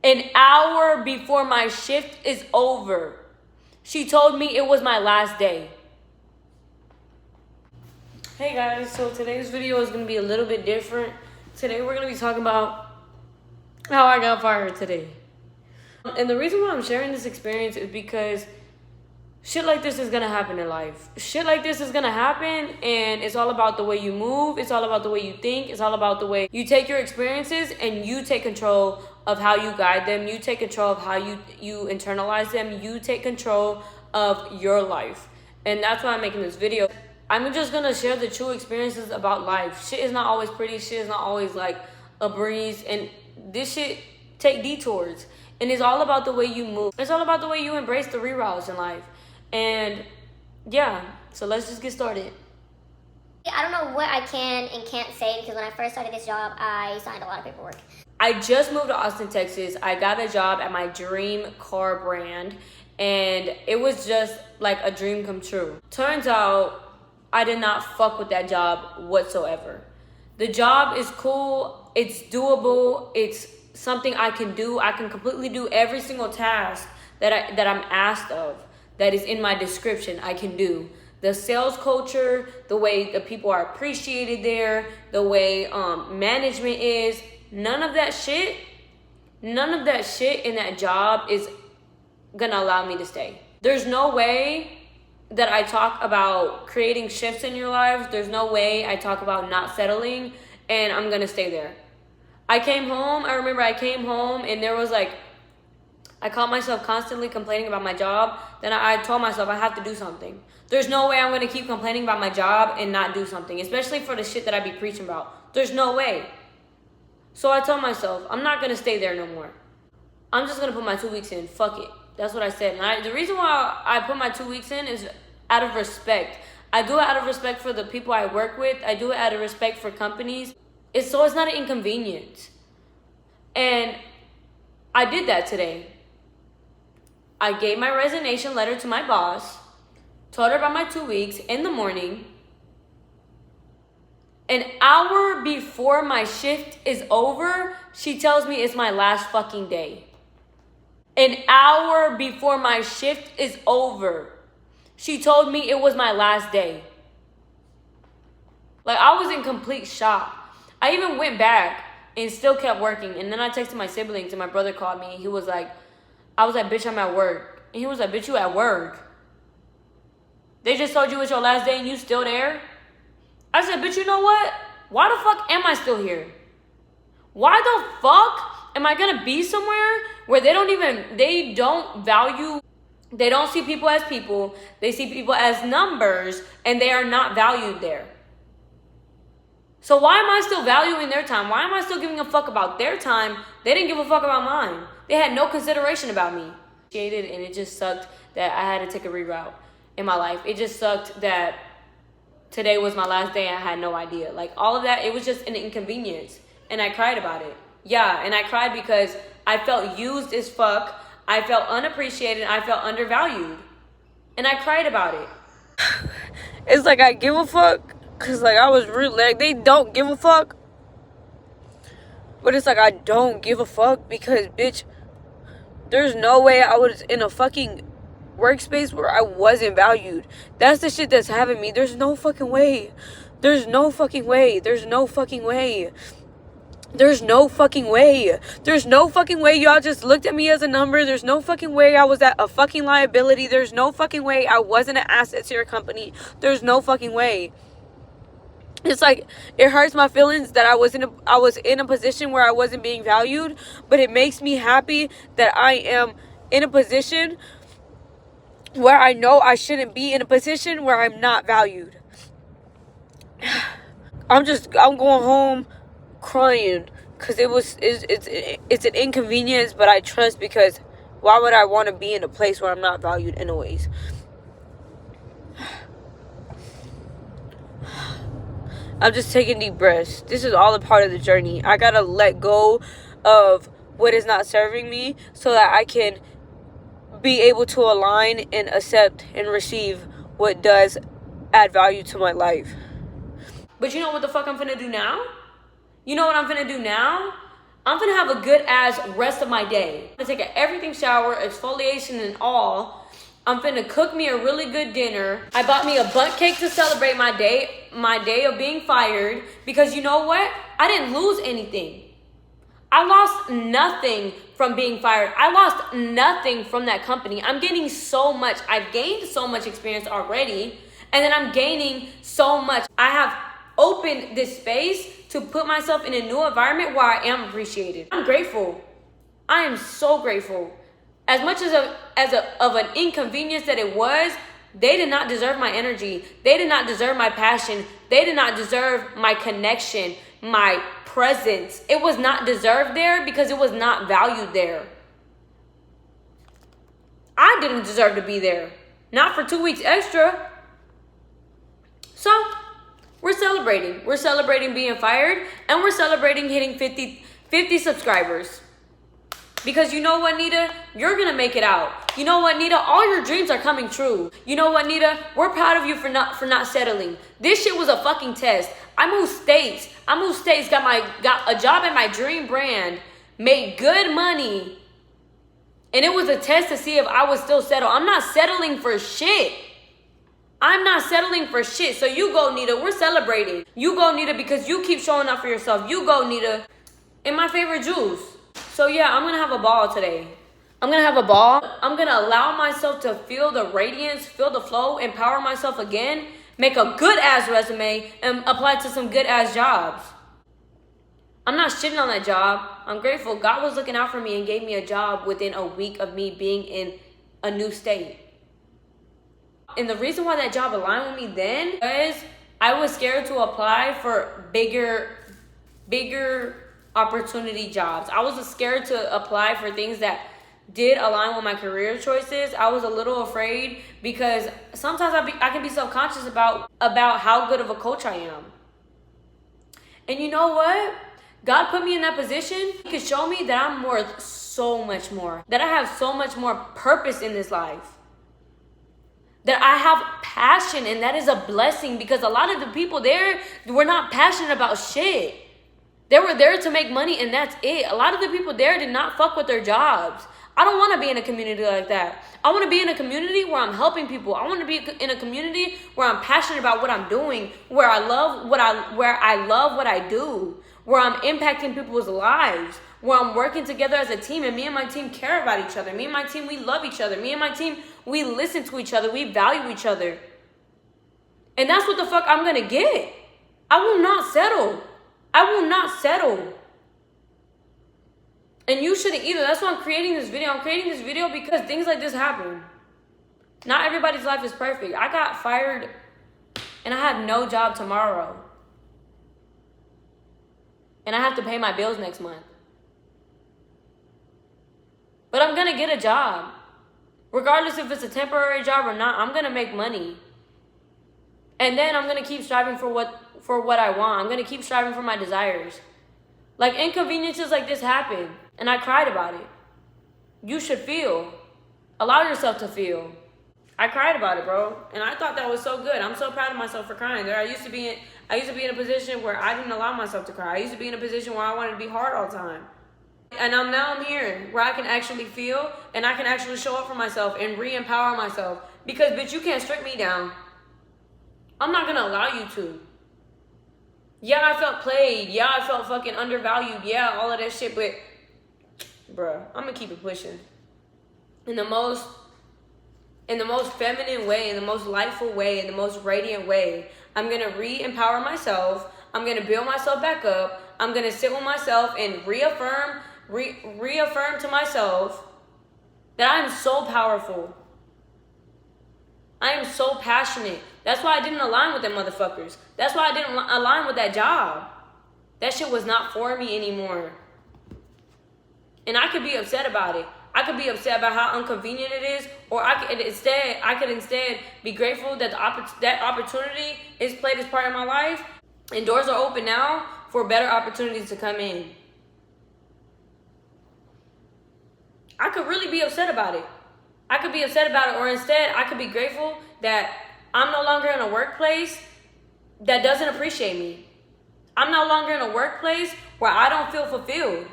An hour before my shift is over, she told me it was my last day. Hey guys, so today's video is going to be a little bit different. Today we're going to be talking about how I got fired today. And the reason why I'm sharing this experience is because shit like this is going to happen in life. Shit like this is going to happen, and it's all about the way you move. It's all about the way you think. It's all about the way you take your experiences and you take control of how you guide them. You take control of how you internalize them. You take control of your life. And that's why I'm making this video. I'm just going to share the true experiences about life. Shit is not always pretty. Shit is not always like a breeze. And this shit take detours. And it's all about the way you move. It's all about the way you embrace the reroutes in life. And yeah, so let's just get started. I don't know what I can and can't say because when I first started this job, I signed a lot of paperwork. I just moved to Austin, Texas. I got a job at my dream car brand, and it was just like a dream come true. Turns out I did not fuck with that job whatsoever. The job is cool, it's doable, it's something I can do. I can completely do every single task that I'm asked of, that is in my description. I can do. The sales culture, the way the people are appreciated there, the way management is, none of that shit in that job is gonna allow me to stay. There's no way that I talk about creating shifts in your lives. There's no way I talk about not settling and I'm gonna stay there. I remember I came home and there was like, I caught myself constantly complaining about my job. Then I told myself I have to do something. There's no way I'm going to keep complaining about my job and not do something, especially for the shit that I be preaching about. There's no way. So I told myself, I'm not going to stay there no more. I'm just going to put my 2 weeks in. Fuck it. That's what I said. And the reason why I put my 2 weeks in is out of respect. I do it out of respect for the people I work with. I do it out of respect for companies. So it's not an inconvenience. And I did that today. I gave my resignation letter to my boss, told her about my 2 weeks in the morning. An hour before my shift is over, she tells me it's my last fucking day. An hour before my shift is over, she told me it was my last day. Like, I was in complete shock. I even went back and still kept working. And then I texted my siblings and my brother called me. He was like, I was like, bitch, I'm at work. And he was like, bitch, you at work? They just told you it's your last day and you still there? I said, bitch, you know what? Why the fuck am I still here? Why the fuck am I gonna be somewhere where they don't value, they don't see people as people, they see people as numbers, and they are not valued there? So why am I still valuing their time? Why am I still giving a fuck about their time? They didn't give a fuck about mine. They had no consideration about me. And it just sucked that I had to take a reroute in my life. It just sucked that today was my last day and I had no idea. Like, all of that, it was just an inconvenience. And I cried about it. Yeah, and I cried because I felt used as fuck. I felt unappreciated. I felt undervalued. And I cried about it. It's like I give a fuck. Because, like, I was really, like, they don't give a fuck. But it's like I don't give a fuck because, bitch, there's no way I was in a fucking workspace where I wasn't valued. That's the shit that's having me. There's no fucking way. There's no fucking way. There's no fucking way. There's no fucking way. There's no fucking way y'all just looked at me as a number. There's no fucking way I was at a fucking liability. There's no fucking way I wasn't an asset to your company. There's no fucking way. It's like, it hurts my feelings that I was in a position where I wasn't being valued, but it makes me happy that I am in a position where I know I shouldn't be in a position where I'm not valued. I'm going home crying because it's an inconvenience, but I trust, because why would I want to be in a place where I'm not valued anyways? I'm just taking deep breaths. This is all a part of the journey. I gotta let go of what is not serving me so that I can be able to align and accept and receive what does add value to my life. But you know what the fuck I'm finna do now? You know what I'm finna do now? I'm gonna have a good ass rest of my day. I'm gonna take an everything shower, exfoliation and all. I'm finna cook me a really good dinner. I bought me a bundt cake to celebrate my day of being fired, because you know what? I didn't lose anything. I lost nothing from being fired. I lost nothing from that company. I'm gaining so much. I've gained so much experience already, and then I'm gaining so much. I have opened this space to put myself in a new environment where I am appreciated. I'm grateful. I am so grateful. As much of an inconvenience that it was, they did not deserve my energy. They did not deserve my passion. They did not deserve my connection, my presence. It was not deserved there because it was not valued there. I didn't deserve to be there. Not for 2 weeks extra. So, we're celebrating. We're celebrating being fired, and we're celebrating hitting 50 subscribers. Because you know what, Nita? You're going to make it out. You know what, Nita? All your dreams are coming true. You know what, Nita? We're proud of you for not settling. This shit was a fucking test. I moved states, got a job at my dream brand, made good money. And it was a test to see if I would still settle. I'm not settling for shit. I'm not settling for shit. So you go, Nita. We're celebrating. You go, Nita, because you keep showing up for yourself. You go, Nita. And my favorite juice. So yeah, I'm going to have a ball today. I'm going to have a ball. I'm going to allow myself to feel the radiance, feel the flow, empower myself again, make a good-ass resume, and apply to some good-ass jobs. I'm not shitting on that job. I'm grateful. God was looking out for me and gave me a job within a week of me being in a new state. And the reason why that job aligned with me then was I was scared to apply for bigger opportunity jobs. I was scared to apply for things that did align with my career choices. I was a little afraid because sometimes I can be self-conscious about how good of a coach I am. And you know what? God put me in that position. He could show me that I'm worth so much more. That I have so much more purpose in this life. That I have passion, and that is a blessing, because a lot of the people there were not passionate about shit. They were there to make money, and that's it. A lot of the people there did not fuck with their jobs. I don't want to be in a community like that. I want to be in a community where I'm helping people. I want to be in a community where I'm passionate about what I'm doing, where I love what I do, where I'm impacting people's lives, where I'm working together as a team, and me and my team care about each other. Me and my team, we love each other. Me and my team, we listen to each other. We value each other. And that's what the fuck I'm going to get. I will not settle. I will not settle. And you shouldn't either. That's why I'm creating this video. I'm creating this video because things like this happen. Not everybody's life is perfect. I got fired and I have no job tomorrow. And I have to pay my bills next month. But I'm going to get a job. Regardless if it's a temporary job or not, I'm going to make money. And then I'm going to keep striving for what I want. I'm going to keep striving for my desires. Like, inconveniences like this happen. And I cried about it. You should feel. Allow yourself to feel. I cried about it, bro. And I thought that was so good. I'm so proud of myself for crying. I used to be in a position where I didn't allow myself to cry. I used to be in a position where I wanted to be hard all the time. And now I'm here where I can actually feel and I can actually show up for myself and re-empower myself. Because, bitch, you can't strip me down. I'm not going to allow you to. Yeah, I felt played. Yeah, I felt fucking undervalued. Yeah, all of that shit. But, bruh, I'm going to keep it pushing. In the most feminine way, in the most lightful way, in the most radiant way. I'm going to re-empower myself. I'm going to build myself back up. I'm going to sit with myself and reaffirm to myself that I am so powerful. I am so passionate. That's why I didn't align with them motherfuckers. That's why I didn't align with that job. That shit was not for me anymore. And I could be upset about it. I could be upset about how inconvenient it is, or I could instead be grateful that that opportunity is played as part of my life, and doors are open now for better opportunities to come in. I could really be upset about it. I could be upset about it, or instead I could be grateful that I'm no longer in a workplace that doesn't appreciate me. I'm no longer in a workplace where I don't feel fulfilled.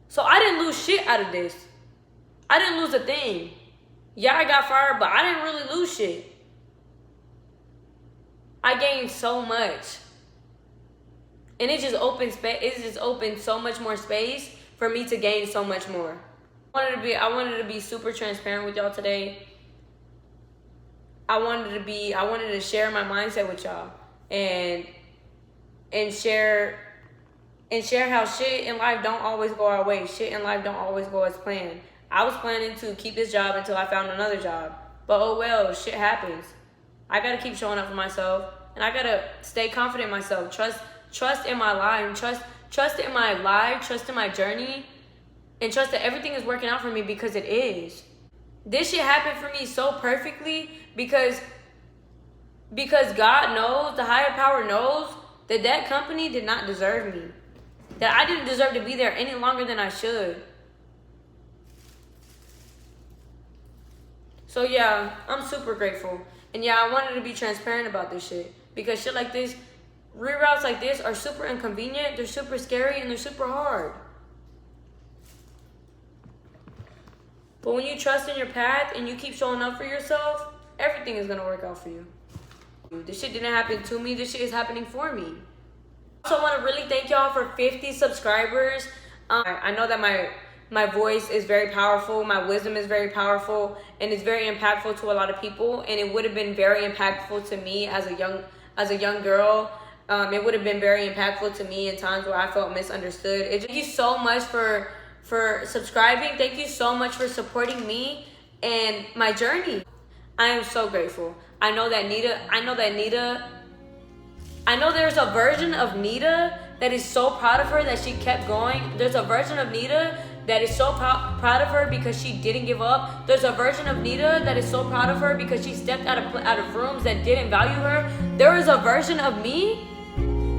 So I didn't lose shit out of this. I didn't lose a thing. Yeah, I got fired, but I didn't really lose shit. I gained so much. And it just opened so much more space for me to gain so much more. I wanted to be super transparent with y'all today. I wanted to share my mindset with y'all and share how shit in life don't always go our way. Shit in life don't always go as planned. I was planning to keep this job until I found another job. But oh well, shit happens. I gotta keep showing up for myself, and I gotta stay confident in myself. Trust in my life, trust in my life, trust in my journey, and trust that everything is working out for me because it is. This shit happened for me so perfectly because God knows, the higher power knows that company did not deserve me. That I didn't deserve to be there any longer than I should. So yeah, I'm super grateful. And yeah, I wanted to be transparent about this shit. Because shit like this, reroutes like this are super inconvenient, they're super scary, and they're super hard. But when you trust in your path and you keep showing up for yourself, everything is gonna work out for you. This shit didn't happen to me, this shit is happening for me. I also want to really thank y'all for 50 subscribers. I know that my voice is very powerful, my wisdom is very powerful, and it's very impactful to a lot of people. And it would have been very impactful to me as a young girl. It would have been very impactful to me in times where I felt misunderstood. Thank you so much for subscribing. Thank you so much for supporting me and my journey. I am so grateful. I know there's a version of Nita that is so proud of her that she kept going. There's a version of Nita that is so proud of her because she didn't give up. There's a version of Nita that is so proud of her because she stepped out of rooms that didn't value her. There is a version of me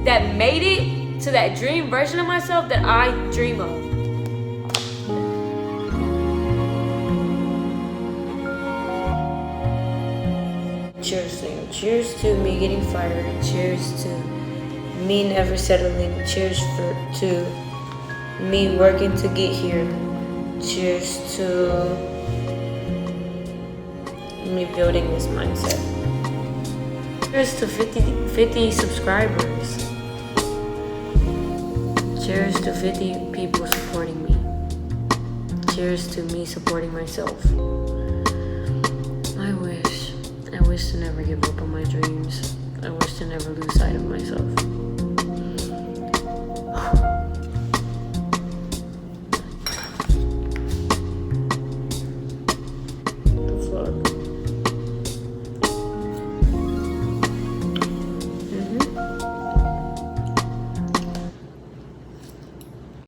that made it to that dream version of myself that I dream of. Cheers, Sam. Cheers to me getting fired. Cheers to me never settling. Cheers to me working to get here. Cheers to me building this mindset. Cheers to 50 subscribers. Cheers to 50 people supporting me. Cheers to me supporting myself. I wish to never give up on my dreams. I wish to never lose sight of myself.